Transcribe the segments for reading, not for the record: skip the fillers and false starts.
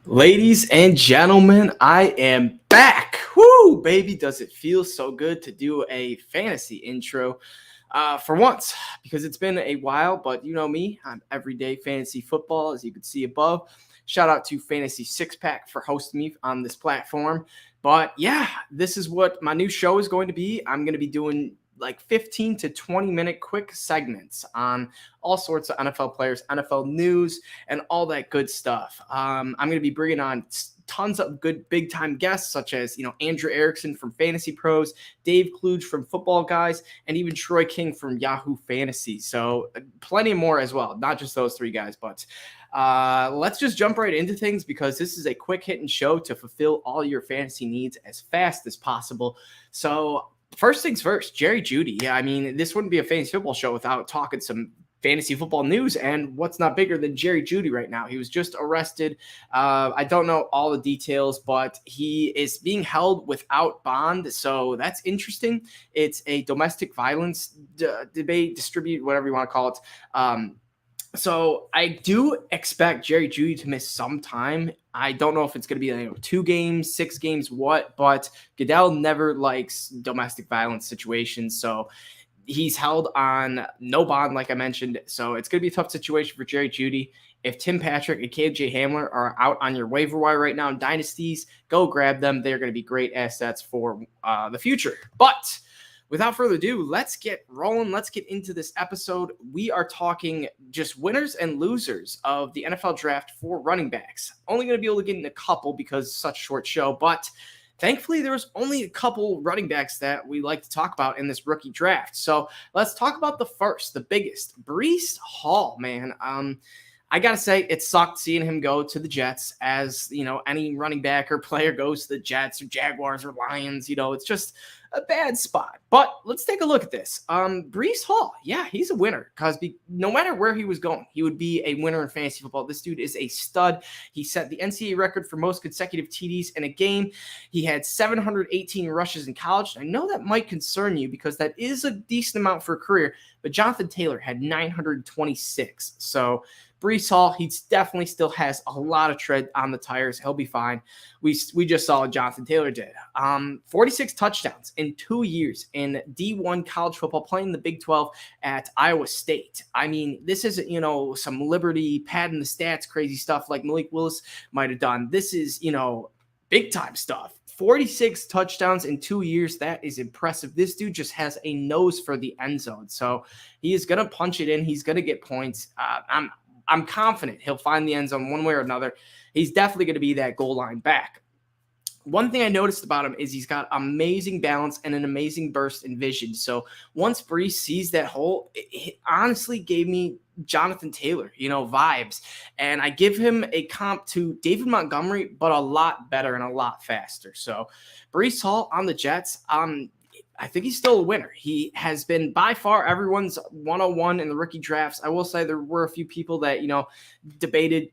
Ladies and gentlemen, I am back. Woo, baby, does it feel so good to do a fantasy intro for once because it's been a while, but you know me, I'm everyday fantasy football, as you can see above. Shout out to Fantasy Six Pack for hosting me on this platform. But yeah, this is what my new show is going to be. I'm going to be doing like 15 to 20-minute quick segments on all sorts of NFL players, NFL news, and all that good stuff. I'm going to be bringing on tons of good big time guests, such as Andrew Erickson from Fantasy Pros, Dave Kluge from Football Guys, and even Troy King from Yahoo Fantasy. So plenty more as well, not just those three guys, but let's just jump right into things because this is a quick hitting show to fulfill all your fantasy needs as fast as possible. So first things first, Jerry Judy. Yeah, I mean, this wouldn't be a fantasy football show without talking some fantasy football news. And what's not bigger than Jerry Judy right now? He was just arrested. I don't know all the details, but he is being held without bond. So that's interesting. It's a domestic violence distribute, whatever you want to call it. So I do expect Jerry Judy to miss some time. I don't know if it's going to be 2 games, 6 games, but Goodell never likes domestic violence situations. So he's held on no bond, like I mentioned. So it's going to be a tough situation for Jerry Judy. If Tim Patrick and KJ Hamler are out on your waiver wire right now in dynasties, go grab them. They're going to be great assets for the future. But without further ado, let's get rolling. Let's get into this episode. We are talking just winners and losers of the NFL draft for running backs. Only going to be able to get in a couple because it's such a short show, but thankfully there was only a couple running backs that we like to talk about in this rookie draft. So let's talk about the first, the biggest, Breece Hall, man. I got to say, it sucked seeing him go to the Jets. As, any running back or player goes to the Jets or Jaguars or Lions, it's just a bad spot. But let's take a look at this. Breece Hall, yeah, he's a winner because no matter where he was going, he would be a winner in fantasy football. This dude is a stud. He set the NCAA record for most consecutive TDs in a game. He had 718 rushes in college. I know that might concern you because that is a decent amount for a career, but Jonathan Taylor had 926. So Breece Hall, he definitely still has a lot of tread on the tires. He'll be fine. We just saw what Jonathan Taylor did. 46 touchdowns in 2 years in D1 college football, playing the Big 12 at Iowa State. I mean, this isn't, some Liberty padding the stats, crazy stuff like Malik Willis might have done. This is, big time stuff. 46 touchdowns in 2 years. That is impressive. This dude just has a nose for the end zone. So he is going to punch it in. He's going to get points. I'm confident he'll find the end zone one way or another. He's definitely going to be that goal line back. One thing I noticed about him is he's got amazing balance and an amazing burst in vision. So once Breece sees that hole, it honestly gave me Jonathan Taylor, vibes. And I give him a comp to David Montgomery, but a lot better and a lot faster. So Breece Hall on the Jets, I think he's still a winner. He has been by far everyone's 101 in the rookie drafts. I will say there were a few people that, debated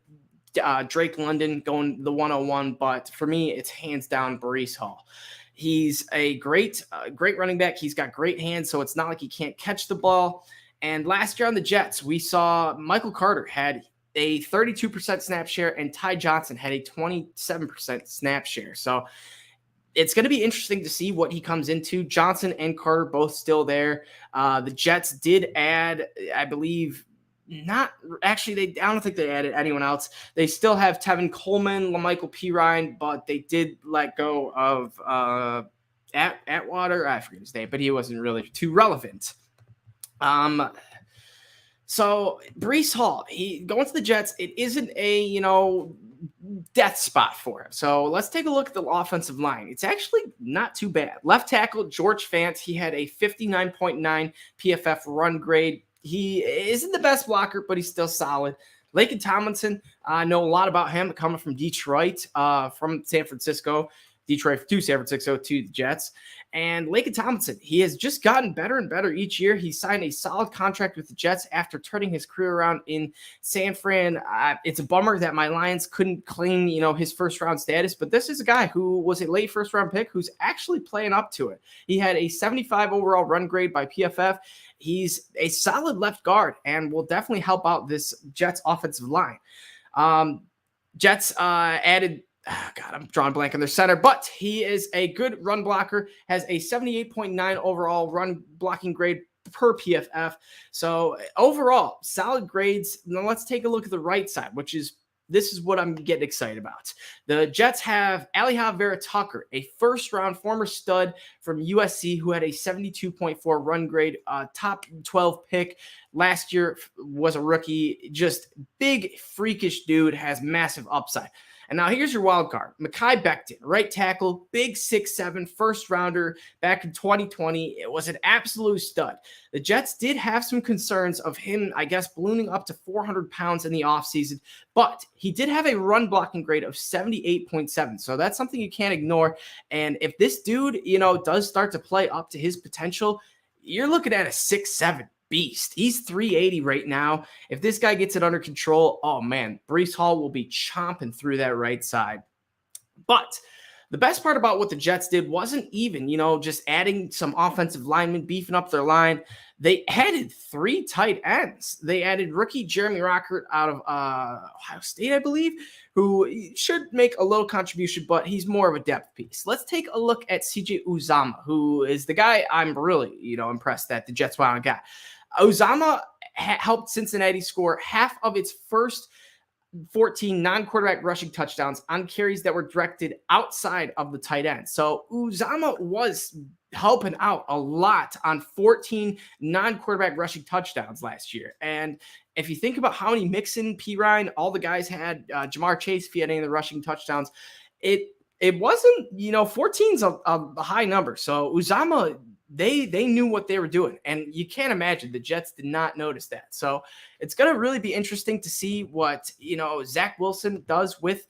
Drake London going the 101, but for me, it's hands down Breece Hall. He's a great running back. He's got great hands, so it's not like he can't catch the ball. And last year on the Jets, we saw Michael Carter had a 32% snap share and Ty Johnson had a 27% snap share. So it's going to be interesting to see what he comes into. Johnson and Carter both still there. The Jets did add, I believe, I don't think they added anyone else. They still have Tevin Coleman, LaMichael Pirine, but they did let go of Atwater. I forget his name, but he wasn't really too relevant. So Breece Hall, he going to the Jets, it isn't a, death spot for him. So let's take a look at the offensive line. It's actually not too bad. Left tackle, George Fant, he had a 59.9 PFF run grade. He isn't the best blocker, but he's still solid. Laken Tomlinson, I know a lot about him coming from Detroit, from San Francisco. Detroit to San Francisco to the Jets. And Laken Tomlinson, he has just gotten better and better each year. He signed a solid contract with the Jets after turning his career around in San Fran. It's a bummer that my Lions couldn't claim, his first-round status, but this is a guy who was a late first-round pick who's actually playing up to it. He had a 75 overall run grade by PFF. He's a solid left guard and will definitely help out this Jets offensive line. Jets added, God, I'm drawing blank on their center, but he is a good run blocker, has a 78.9 overall run blocking grade per PFF. So overall, solid grades. Now let's take a look at the right side, which is this is what I'm getting excited about. The Jets have Aliyah Vera-Tucker, a first-round former stud from USC who had a 72.4 run grade, top 12 pick last year, was a rookie, just big, freakish dude, has massive upside. And now here's your wild card. Mekhi Becton, right tackle, big 6'7", first rounder back in 2020. It was an absolute stud. The Jets did have some concerns of him, I guess, ballooning up to 400 pounds in the offseason, but he did have a run blocking grade of 78.7. So that's something you can't ignore. And if this dude, does start to play up to his potential, you're looking at a 6'7" beast. He's 380 right now. If this guy gets it under control, oh man, Breece Hall will be chomping through that right side. But the best part about what the Jets did wasn't even, just adding some offensive linemen, beefing up their line. They added 3 tight ends. They added rookie Jeremy Rockert out of Ohio State, I believe, who should make a little contribution, but he's more of a depth piece. Let's take a look at CJ Uzomah, who is the guy I'm really, impressed that the Jets went and got. Uzomah helped Cincinnati score half of its first 14 non-quarterback rushing touchdowns on carries that were directed outside of the tight end. So Uzomah was helping out a lot on 14 non-quarterback rushing touchdowns last year. And if you think about how many Mixon, Pirine, all the guys had, Jamar Chase, if he had any of the rushing touchdowns, it wasn't, 14's a high number. So Uzomah, they knew what they were doing, and you can't imagine the Jets did not notice that. So it's going to really be interesting to see what, Zach Wilson does with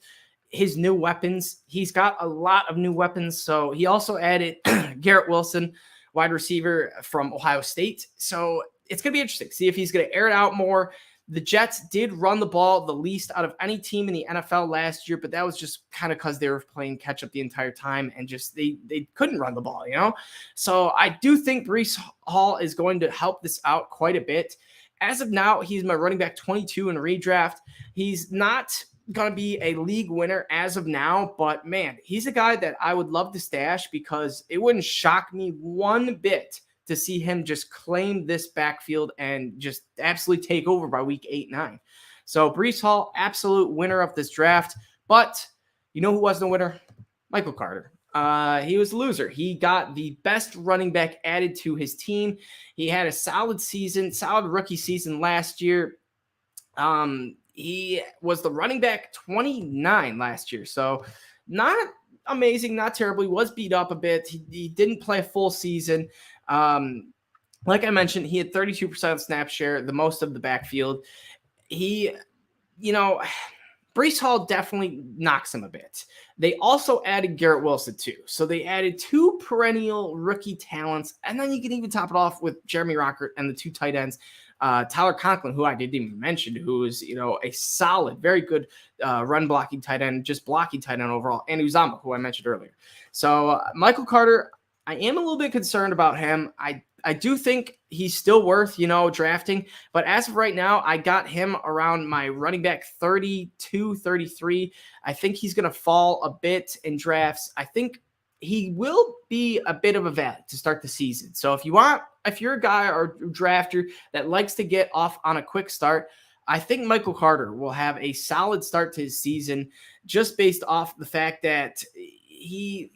his new weapons. He's got a lot of new weapons. So he also added Garrett Wilson, wide receiver from Ohio State. So it's going to be interesting to see if he's going to air it out more. The Jets did run the ball the least out of any team in the NFL last year, but that was just kind of because they were playing catch up the entire time and just they couldn't run the ball, So I do think Breece Hall is going to help this out quite a bit. As of now, he's my running back 22 in redraft. He's not going to be a league winner as of now, but man, he's a guy that I would love to stash because it wouldn't shock me one bit to see him just claim this backfield and just absolutely take over by week 8-9. So Breece Hall, absolute winner of this draft. But you know who wasn't a winner? Michael Carter. He was a loser. He got the best running back added to his team. He had a solid rookie season last year. He was the running back 29 last year. So not amazing, not terrible. He was beat up a bit. He didn't play a full season. Like I mentioned, he had 32% snap share, the most of the backfield. He, Breece Hall definitely knocks him a bit. They also added Garrett Wilson too. So they added 2 perennial rookie talents, and then you can even top it off with Jeremy Rockert and the 2 tight ends, Tyler Conklin, who I didn't even mention, who is, a solid, very good run blocking tight end, just blocking tight end overall, and Uzomah, who I mentioned earlier. So Michael Carter, I am a little bit concerned about him. I do think he's still worth, drafting. But as of right now, I got him around my running back 32, 33. I think he's going to fall a bit in drafts. I think he will be a bit of a vet to start the season. So if you're a guy or drafter that likes to get off on a quick start, I think Michael Carter will have a solid start to his season just based off the fact that he,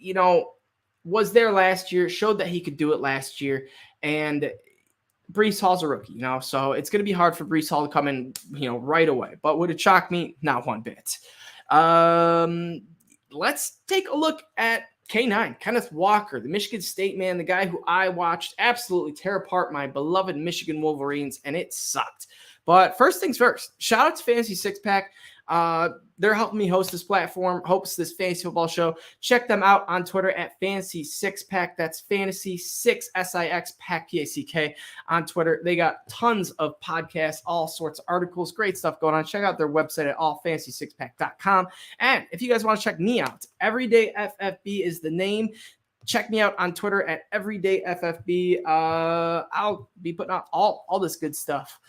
was there last year, showed that he could do it last year, and Breece Hall's a rookie, so it's going to be hard for Breece Hall to come in, right away. But would it shock me? Not one bit. Let's take a look at K9, Kenneth Walker, the Michigan State man, the guy who I watched absolutely tear apart my beloved Michigan Wolverines, and it sucked. But first things first, shout out to Fantasy Six Pack. They're helping me host this platform, host this fantasy football show. Check them out on Twitter at Fantasy Six Pack. That's Fantasy 6 SIX Pack PACK on Twitter. They got tons of podcasts, all sorts of articles, great stuff going on. Check out their website at allfantasysixpack.com. And if you guys want to check me out, Everyday FFB is the name. Check me out on Twitter at Everyday FFB. I'll be putting out all this good stuff.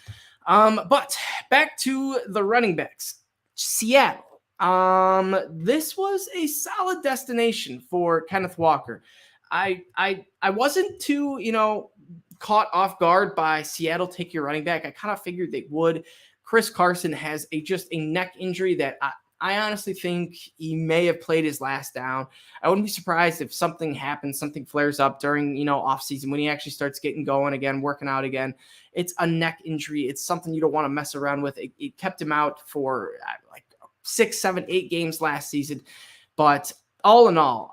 But back to the running backs. Seattle, This was a solid destination for Kenneth Walker. I wasn't too, caught off guard by Seattle take your running back. I kind of figured they would. Chris Carson has just a neck injury that I honestly think he may have played his last down. I wouldn't be surprised if something happens, something flares up during, off season when he actually starts getting going again, working out again. It's a neck injury. It's something you don't want to mess around with. It kept him out for like 6, 7, 8 games last season. But all in all,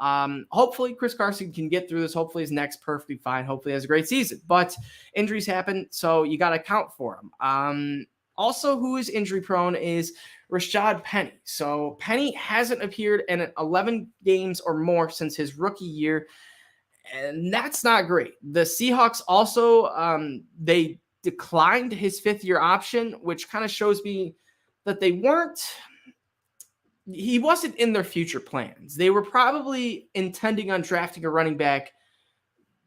hopefully Chris Carson can get through this. Hopefully his neck's perfectly fine. Hopefully he has a great season. But injuries happen, so you got to account for them. Also, who is injury prone is Rashad Penny. So Penny hasn't appeared in 11 games or more since his rookie year, and that's not great. The Seahawks also, they declined his 5th-year option, which kind of shows me that he wasn't in their future plans. They were probably intending on drafting a running back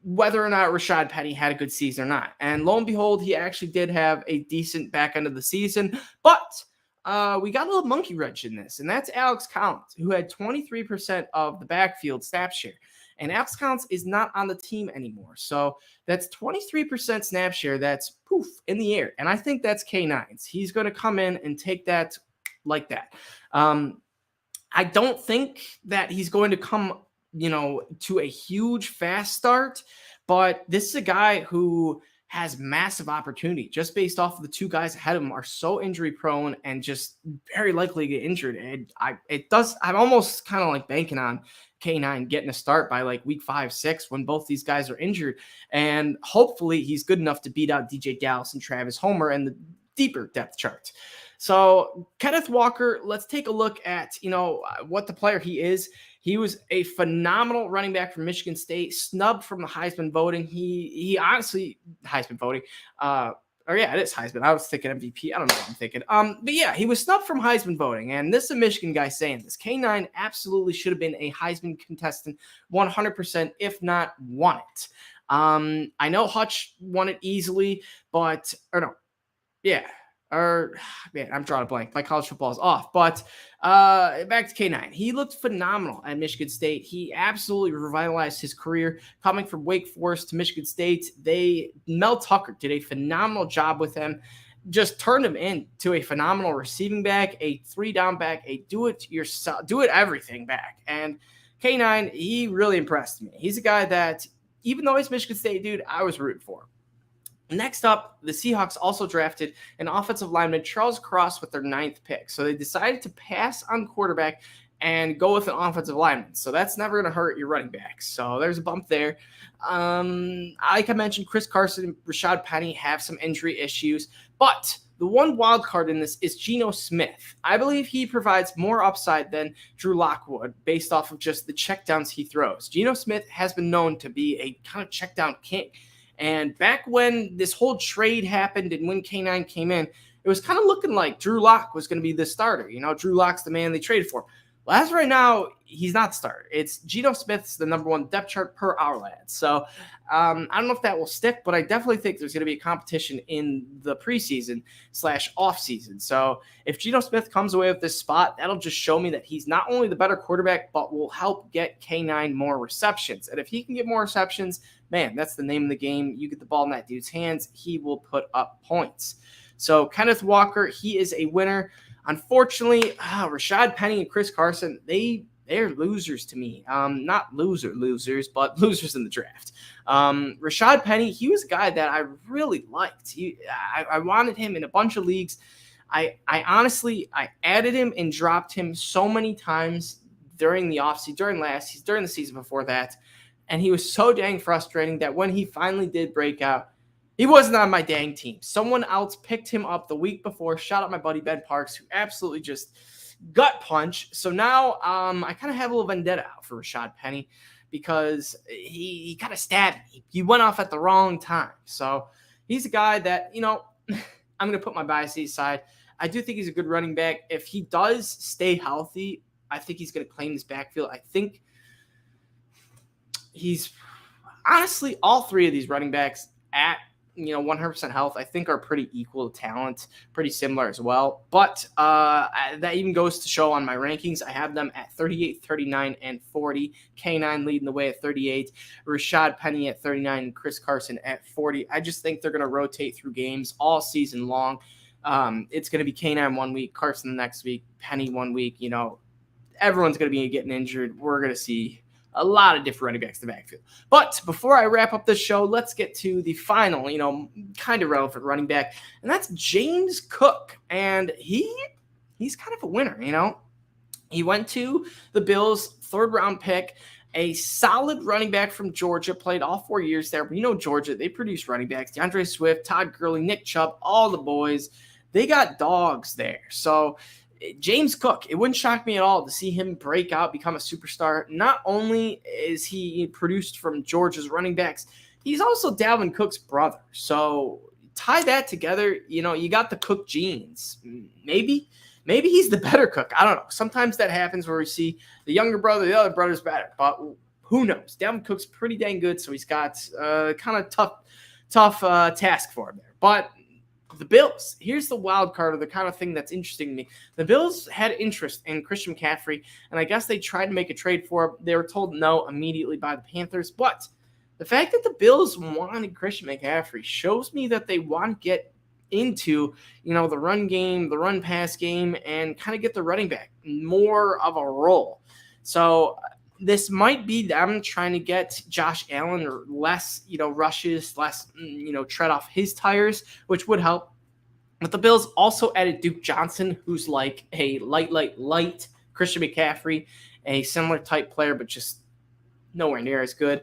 whether or not Rashad Penny had a good season or not. And lo and behold, he actually did have a decent back end of the season. But we got a little monkey wrench in this, and that's Alex Collins, who had 23% of the backfield snap share. And Alex Collins is not on the team anymore. So that's 23% snap share. That's poof in the air. And I think that's K9's. He's going to come in and take that like that. I don't think that he's going to come, to a huge fast start, but this is a guy who has massive opportunity just based off of the 2 guys ahead of him are so injury prone and just very likely to get injured. And I'm almost kind of like banking on K9 getting a start by like week 5, 6 when both these guys are injured. And hopefully he's good enough to beat out DJ Dallas and Travis Homer and the deeper depth chart. So Kenneth Walker, let's take a look at, what the player he is. He was a phenomenal running back from Michigan State, snubbed from the Heisman voting. He honestly, Heisman voting, it is Heisman. I was thinking MVP. I don't know what I'm thinking. But yeah, he was snubbed from Heisman voting. And this is a Michigan guy saying this. K9 absolutely should have been a Heisman contestant 100%, if not won it. I know Hutch won it easily, I'm drawing a blank. My college football is off. But back to K9. He looked phenomenal at Michigan State. He absolutely revitalized his career coming from Wake Forest to Michigan State. Mel Tucker did a phenomenal job with him. Just turned him into a phenomenal receiving back, a 3-down back, a do it everything back. And K9, he really impressed me. He's a guy that, even though he's Michigan State dude, I was rooting for him. Next up, the Seahawks also drafted an offensive lineman, Charles Cross, with their 9th pick. So they decided to pass on quarterback and go with an offensive lineman. So that's never going to hurt your running backs. So there's a bump there. Like I mentioned, Chris Carson and Rashad Penny have some injury issues. But the one wild card in this is Geno Smith. I believe he provides more upside than Drew Lock would based off of just the checkdowns he throws. Geno Smith has been known to be a kind of checkdown king. And back when this whole trade happened and when K9 came in, it was kind of looking like Drew Lock was going to be the starter. Drew Lock's the man they traded for. Well, as of right now, he's not the starter. It's Geno Smith's the number 1 depth chart per hour lad. So I don't know if that will stick, but I definitely think there's going to be a competition in the preseason / off season. So if Geno Smith comes away with this spot, that'll just show me that he's not only the better quarterback, but will help get K9 more receptions. And if he can get more receptions, man, that's the name of the game. You get the ball in that dude's hands, he will put up points. So Kenneth Walker, he is a winner. Unfortunately, Rashad Penny and Chris Carson, they're losers to me. Not losers, but losers in the draft. Rashad Penny, he was a guy that I really liked. I wanted him in a bunch of leagues. I honestly added him and dropped him so many times during the offseason, during the season before that. And he was so dang frustrating that when he finally did break out, he wasn't on my dang team. Someone else picked him up the week before. Shout out my buddy Ben Parks, who absolutely just gut punch. So now I kind of have a little vendetta out for Rashad Penny because he kind of stabbed me. He went off at the wrong time. So he's a guy that, I'm going to put my biases aside. I do think he's a good running back. If he does stay healthy, I think he's going to claim this backfield. I think he's honestly all 3 of these running backs at 100% health, I think are pretty equal talent, pretty similar as well. But that even goes to show on my rankings. I have them at 38, 39, and 40. K9 leading the way at 38. Rashad Penny at 39 and Chris Carson at 40. I just think they're going to rotate through games all season long. It's going to be K9 one week, Carson the next week, Penny one week. Everyone's going to be getting injured. We're going to see a lot of different running backs in the backfield. But before I wrap up this show, let's get to the final, kind of relevant running back, and that's James Cook. And he's kind of a winner, He went to the Bills, third-round pick, a solid running back from Georgia, played all 4 years there. But Georgia, they produce running backs. DeAndre Swift, Todd Gurley, Nick Chubb, all the boys. They got dogs there. So James Cook, it wouldn't shock me at all to see him break out, become a superstar. Not only is he produced from Georgia's running backs, he's also Dalvin Cook's brother. So tie that together, you got the Cook genes. Maybe he's the better Cook. I don't know. Sometimes that happens where we see the younger brother, the other brother's better. But who knows? Dalvin Cook's pretty dang good, so he's got kind of tough task for him there. But the Bills, here's the wild card, or the kind of thing that's interesting to me. The Bills had interest in Christian McCaffrey, and I guess they tried to make a trade for him. They were told no immediately by the Panthers. But the fact that the Bills wanted Christian McCaffrey shows me that they want to get into, the run game, the run pass game, and kind of get the running back more of a role. So this might be them trying to get Josh Allen or less, rushes, less, tread off his tires, which would help. But the Bills also added Duke Johnson, who's like a light Christian McCaffrey, a similar type player, but just nowhere near as good.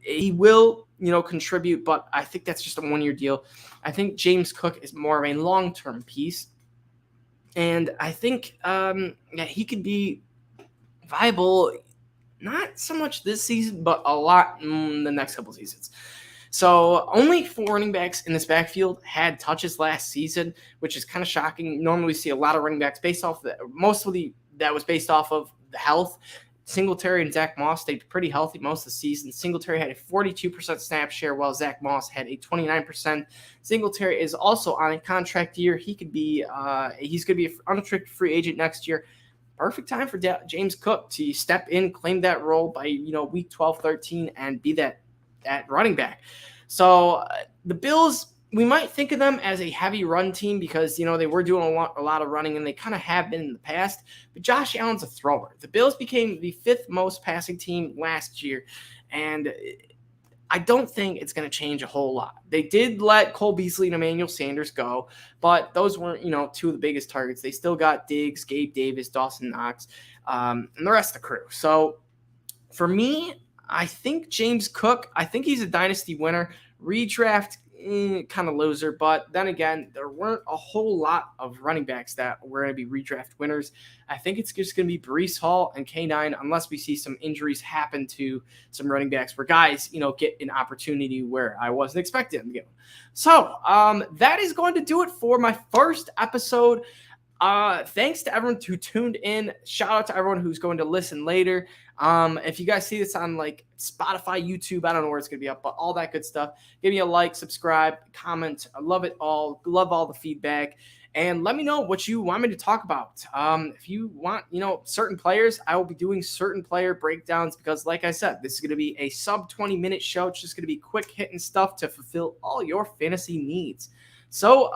He will, contribute, but I think that's just a one-year deal. I think James Cook is more of a long-term piece. And I think he could be viable, not so much this season, but a lot in the next couple seasons. So only 4 running backs in this backfield had touches last season, which is kind of shocking. Normally we see a lot of running backs based off that. Mostly that was based off of the health. Singletary and Zach Moss stayed pretty healthy most of the season. Singletary had a 42% snap share, while Zach Moss had a 29%. Singletary is also on a contract year. He could be he's going to be an unrestricted free agent next year. Perfect time for James Cook to step in, claim that role by week 12, 13, and be that running back. So the Bills, we might think of them as a heavy run team because they were doing a lot of running, and they kind of have been in the past. But Josh Allen's a thrower. The Bills became the 5th most passing team last year, and I don't think it's going to change a whole lot. They did let Cole Beasley and Emmanuel Sanders go, but those weren't, 2 of the biggest targets. They still got Diggs, Gabe Davis, Dawson Knox, and the rest of the crew. So for me, I think James Cook, I think he's a dynasty winner. Redraft, kind of loser, but then again, there weren't a whole lot of running backs that were going to be redraft winners. I think it's just going to be Breece Hall and K9, unless we see some injuries happen to some running backs where guys, get an opportunity where I wasn't expecting them to get one. So that is going to do it for my first episode. Thanks to everyone who tuned in. Shout out to everyone who's going to listen later. If you guys see this on like Spotify, YouTube, I don't know where it's going to be up, but all that good stuff. Give me a like, subscribe, comment. I love it all. Love all the feedback. And let me know what you want me to talk about. If you want, certain players, I will be doing certain player breakdowns because, like I said, this is going to be a sub 20-minute show. It's just going to be quick hitting stuff to fulfill all your fantasy needs. So,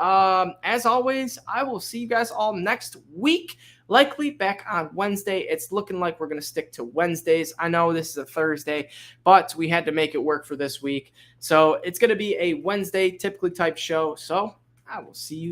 as always, I will see you guys all next week, likely back on Wednesday. It's looking like we're going to stick to Wednesdays. I know this is a Thursday, but we had to make it work for this week. So, it's going to be a Wednesday typically type show. So, I will see you